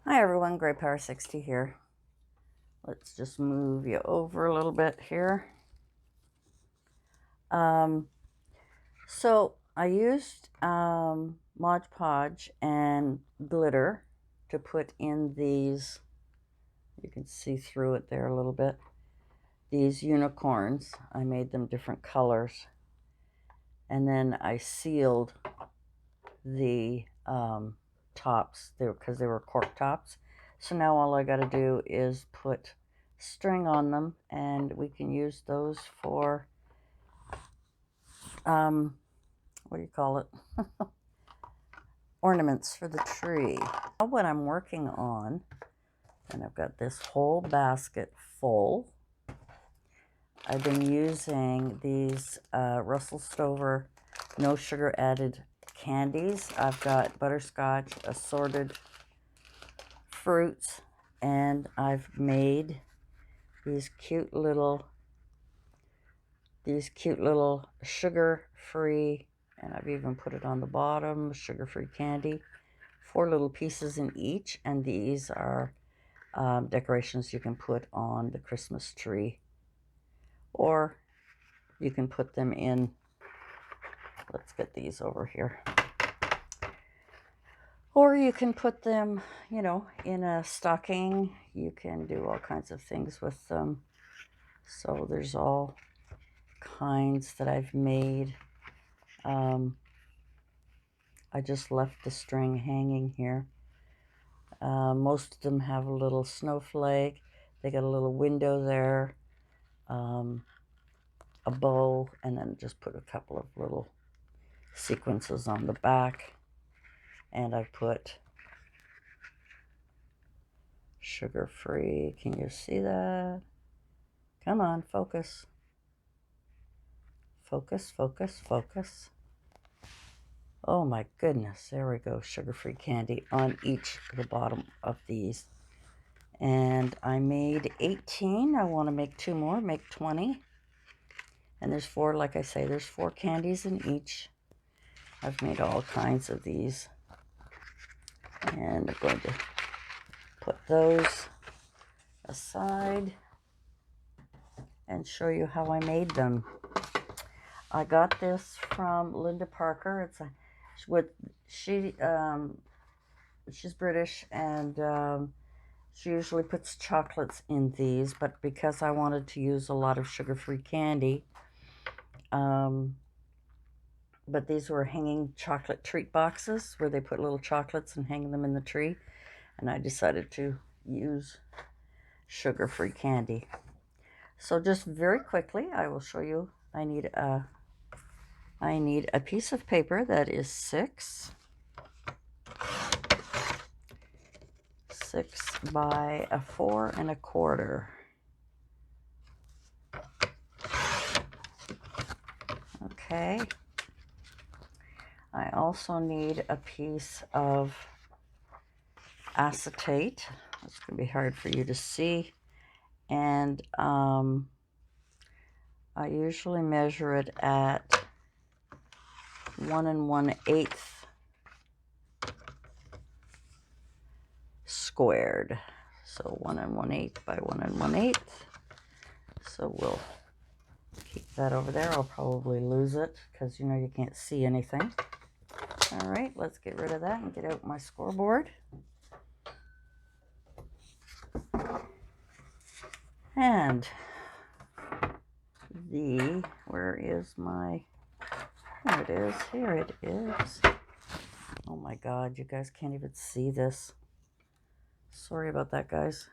Hi everyone, Grey Power 60 here. Let's just move you over a little bit here. So I used Mod Podge and glitter to put in these. You can see through it there a little bit. These unicorns, I made them different colors. And then I sealed the tops because they were cork tops. So now all I got to do is put string on them, and we can use those for what do you call it? Ornaments for the tree. What I'm working on, and I've got this whole basket full. I've been using these Russell Stover no sugar added candies. I've got butterscotch, assorted fruits, and I've made these cute little sugar-free, and I've even put it on the bottom, sugar-free candy, 4 little pieces in each, and these are decorations you can put on the Christmas tree, or you can put them in, let's get these over here, or you can put them, you know, in a stocking. You can do all kinds of things with them. So there's all kinds that I've made. I just left the string hanging here. Most of them have a little snowflake. They got a little window there, a bow, and then just put a couple of little sequences on the back. And I put sugar-free. Can you see that? Come on, focus. Focus, focus, focus. Oh my goodness, there we go. Sugar-free candy on each of the bottom of these. And I made 18. I want to make 2 more, make 20. And there's 4, like I say, there's 4 candies in each. I've made all kinds of these. And I'm going to put those aside and show you how I made them. I got this from Linda Parker. It's she's British, and she usually puts chocolates in these, but because I wanted to use a lot of sugar-free candy, but these were hanging chocolate treat boxes where they put little chocolates and hang them in the tree, and I decided to use sugar-free candy. So just very quickly, I will show you. I need a piece of paper that is 6 by 4 1/4. Okay. I also need a piece of acetate. It's going to be hard for you to see. And I usually measure it at 1 1/8 squared. So 1 1/8 by 1 1/8. So we'll keep that over there. I'll probably lose it because, you know, you can't see anything. All right, let's get rid of that and get out my scoreboard. And where is my, here it is. Oh my God, you guys can't even see this. Sorry about that, guys.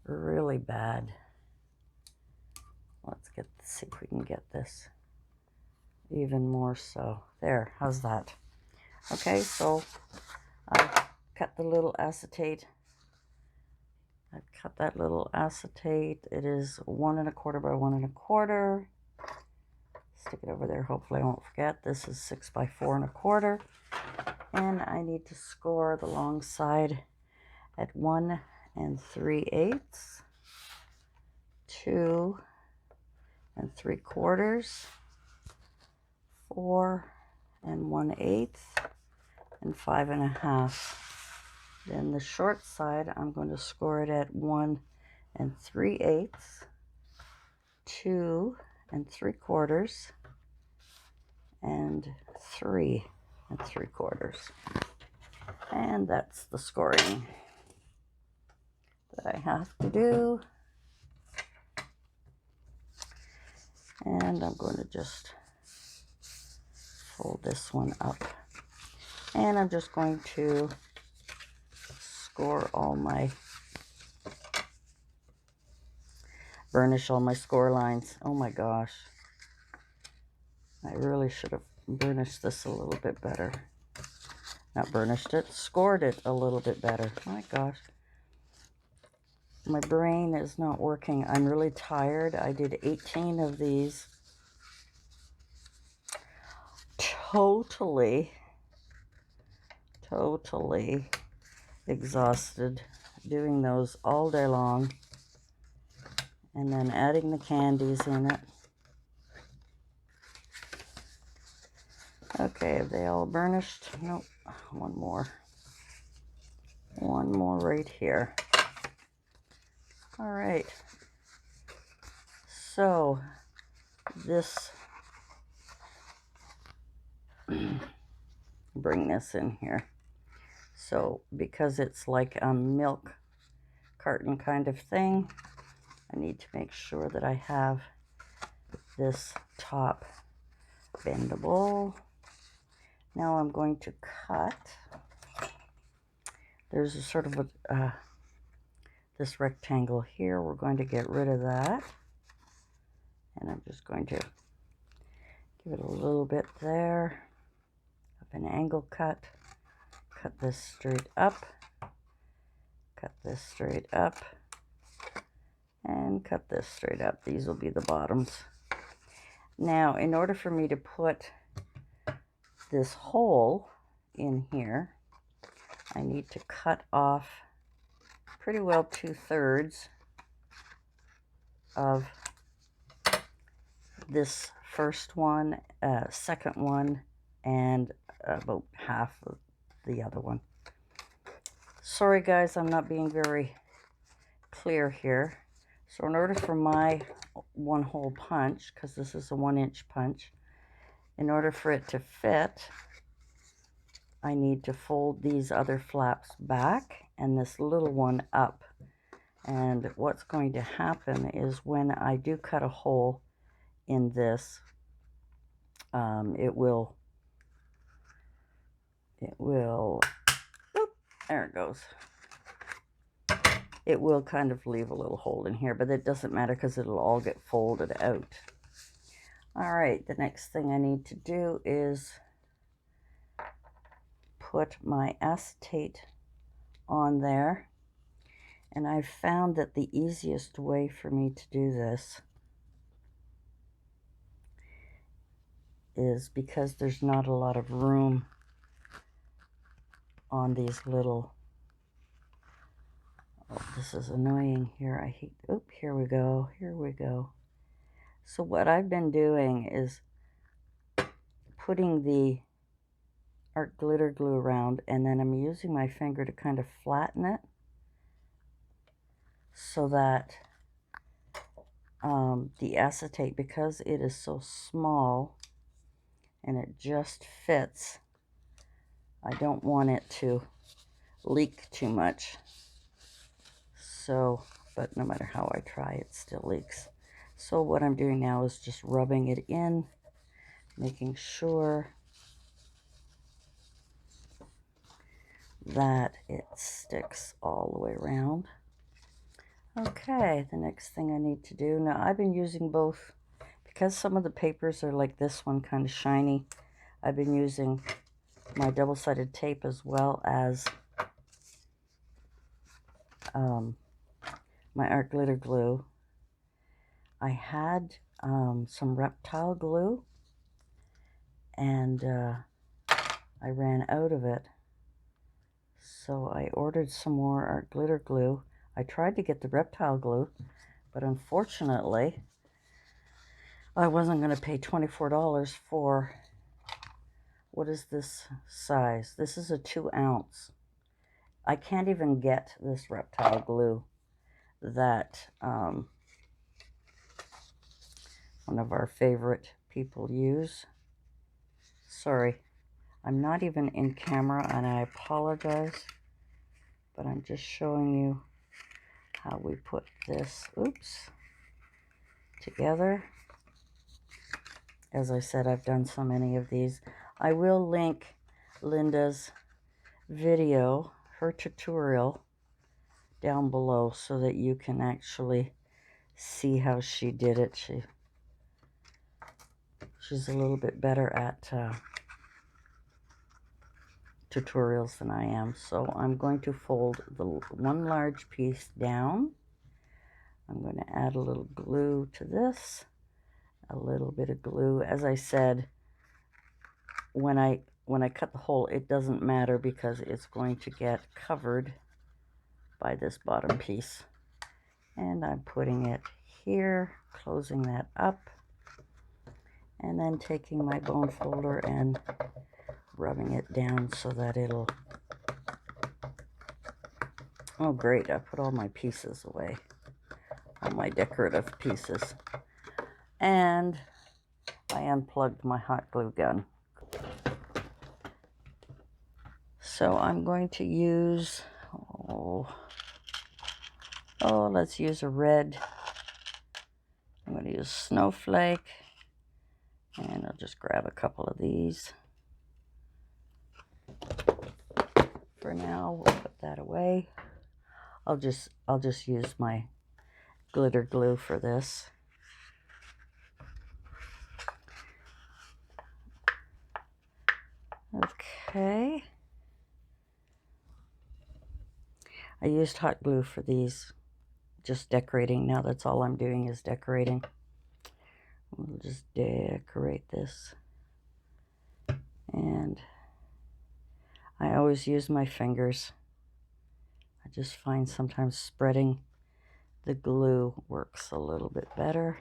Really bad. Let's see if we can get this even more so. There, how's that? Okay, so I cut the little acetate. I cut that little acetate. It is 1 1/4 by 1 1/4. Stick it over there. Hopefully I won't forget. This is 6 by 4 1/4. And I need to score the long side at 1 3/8, 2 3/4, 4 1/8, and 5 1/2. Then the short side, I'm going to score it at 1 3/8, 2 3/4, and 3 3/4. And that's the scoring that I have to do. And I'm going to just fold this one up. And I'm just going to score all my, burnish all my score lines. Oh my gosh. I really should have burnished this a little bit better. Not burnished it, scored it a little bit better. My gosh. My brain is not working. I'm really tired. I did 18 of these. Totally exhausted doing those all day long. And then adding the candies in it. Okay, are they all burnished? Nope. One more. One more right here. All right. So this, bring this in here. So because it's like a milk carton kind of thing, I need to make sure that I have this top bendable. Now I'm going to cut. There's a sort of a, this rectangle here. We're going to get rid of that. And I'm just going to give it a little bit there of an angle cut. Cut this straight up. Cut this straight up. And cut this straight up. These will be the bottoms. Now, in order for me to put this hole in here, I need to cut off pretty well 2/3 of this first one, second one, and about half of the other one. Sorry guys, I'm not being very clear here. So in order for my 1-hole punch, because this is a 1-inch punch, in order for it to fit, I need to fold these other flaps back and this little one up. And what's going to happen is when I do cut a hole in this, it will, oop, there it goes. It will kind of leave a little hole in here, but it doesn't matter because it'll all get folded out. All right, the next thing I need to do is put my acetate on there. And I've found that the easiest way for me to do this is because there's not a lot of room on these little, oh, this is annoying here. I hate, oop, here we go. So what I've been doing is putting the art glitter glue around, and then I'm using my finger to kind of flatten it so that the acetate, because it is so small and it just fits, I don't want it to leak too much. So, but no matter how I try, it still leaks. So what I'm doing now is just rubbing it in, making sure that it sticks all the way around. Okay, the next thing I need to do, now I've been using both, because some of the papers are like this one, kind of shiny. I've been using my double-sided tape as well as my art glitter glue. I had some reptile glue, and I ran out of it. So I ordered some more art glitter glue. I tried to get the reptile glue, but unfortunately, I wasn't going to pay $24 for, what is this size? This is a 2-ounce. I can't even get this reptile glue that one of our favorite people use. Sorry, I'm not even in camera and I apologize, but I'm just showing you how we put this, together. As I said, I've done so many of these. I will link Linda's video, her tutorial, down below so that you can actually see how she did it. She's a little bit better at tutorials than I am. So I'm going to fold the one large piece down. I'm going to add a little glue to this, a little bit of glue. As I said, when I cut the hole, it doesn't matter because it's going to get covered by this bottom piece. And I'm putting it here, closing that up, and then taking my bone folder and rubbing it down so that it'll, oh great, I put all my pieces away, all my decorative pieces. And I unplugged my hot glue gun. So I'm going to use, let's use a red. I'm going to use Snowflake, and I'll just grab a couple of these. For now, we'll put that away. I'll just use my glitter glue for this. Okay. I used hot glue for these, just decorating. Now that's all I'm doing is decorating. We'll just decorate this. And I always use my fingers. I just find sometimes spreading the glue works a little bit better.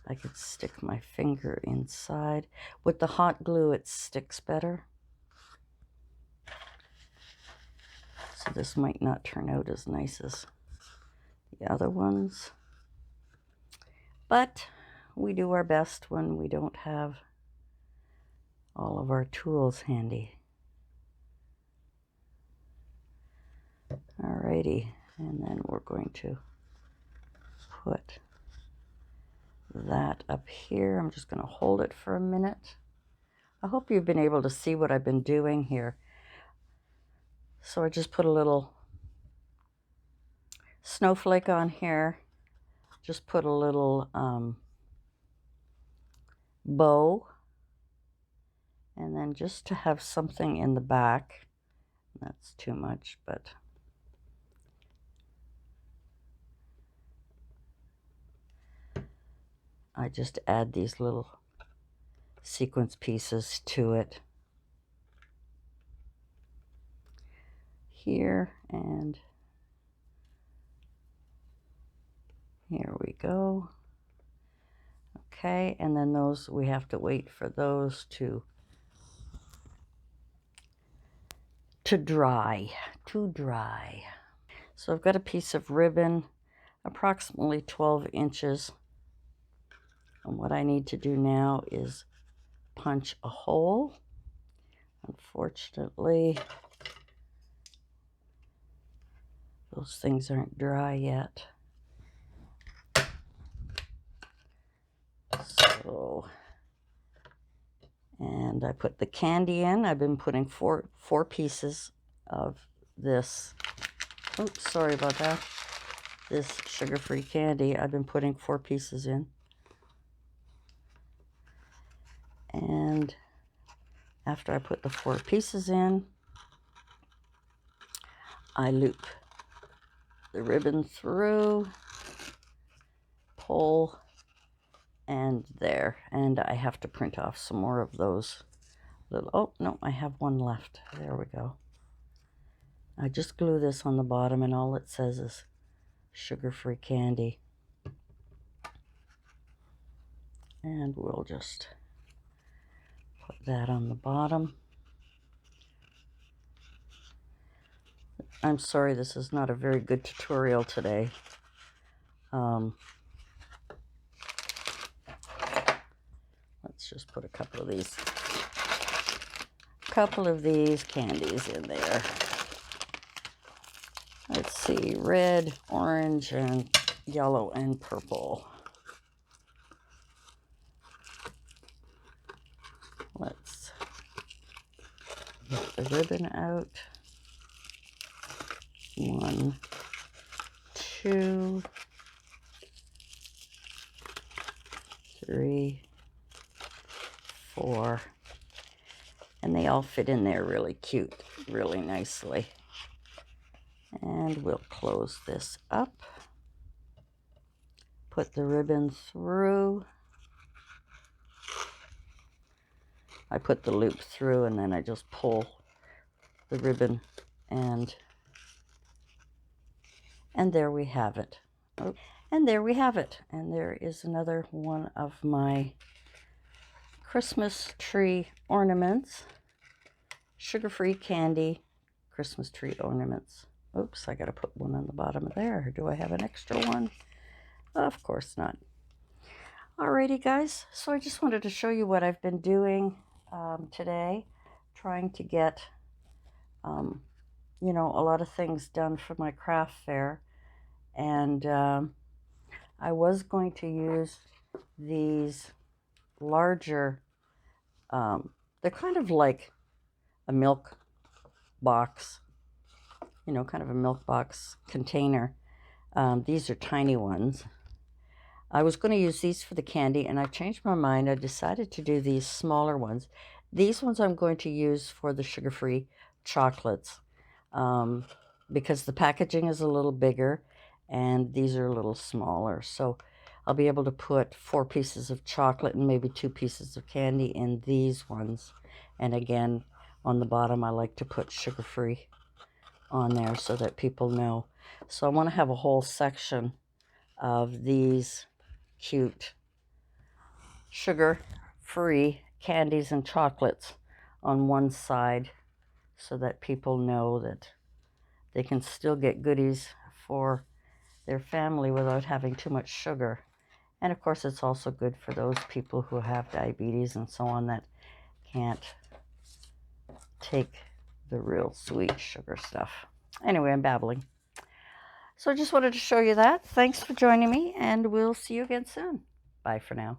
I could stick my finger inside. With the hot glue, it sticks better. So this might not turn out as nice as the other ones. But we do our best when we don't have all of our tools handy. Alrighty, and then we're going to put that up here. I'm just going to hold it for a minute. I hope you've been able to see what I've been doing here. So I just put a little snowflake on here. Just put a little bow. And then just to have something in the back. That's too much, but I just add these little sequence pieces to it. Here, and here we go. Okay, and then those, we have to wait for those to dry. So I've got a piece of ribbon, approximately 12 inches. And what I need to do now is punch a hole. Unfortunately, those things aren't dry yet. So, and I put the candy in. I've been putting four pieces of this. Oops, sorry about that. This sugar-free candy. I've been putting 4 pieces in. And after I put the 4 pieces in, I loop the ribbon through, pull, and there. And I have to print off some more of those little, oh no, I have one left. There we go. I just glue this on the bottom and all it says is sugar-free candy. And we'll just put that on the bottom. I'm sorry, this is not a very good tutorial today. Let's just put a couple of these candies in there. Let's see, red, orange, and yellow and purple. Let's get the ribbon out. 1, 2, 3, 4. And they all fit in there really cute, really nicely. And we'll close this up. Put the ribbon through. I put the loop through and then I just pull the ribbon and there we have it. Oh, and there we have it. And there is another one of my Christmas tree ornaments. Sugar-free candy Christmas tree ornaments. Oops, I gotta put one on the bottom of there. Do I have an extra one? Of course not. Alrighty guys, so I just wanted to show you what I've been doing today, trying to get you know, a lot of things done for my craft fair. And I was going to use these larger, they're kind of like a milk box, you know, kind of a milk box container. These are tiny ones. I was going to use these for the candy, and I changed my mind. I decided to do these smaller ones. These ones I'm going to use for the sugar-free chocolates because the packaging is a little bigger, and these are a little smaller. So I'll be able to put 4 pieces of chocolate and maybe 2 pieces of candy in these ones. And again, on the bottom, I like to put sugar-free on there so that people know. So I want to have a whole section of these cute sugar-free candies and chocolates on one side so that people know that they can still get goodies for their family without having too much sugar. And of course, it's also good for those people who have diabetes and so on that can't take the real sweet sugar stuff. Anyway, I'm babbling. So I just wanted to show you that. Thanks for joining me, and we'll see you again soon. Bye for now.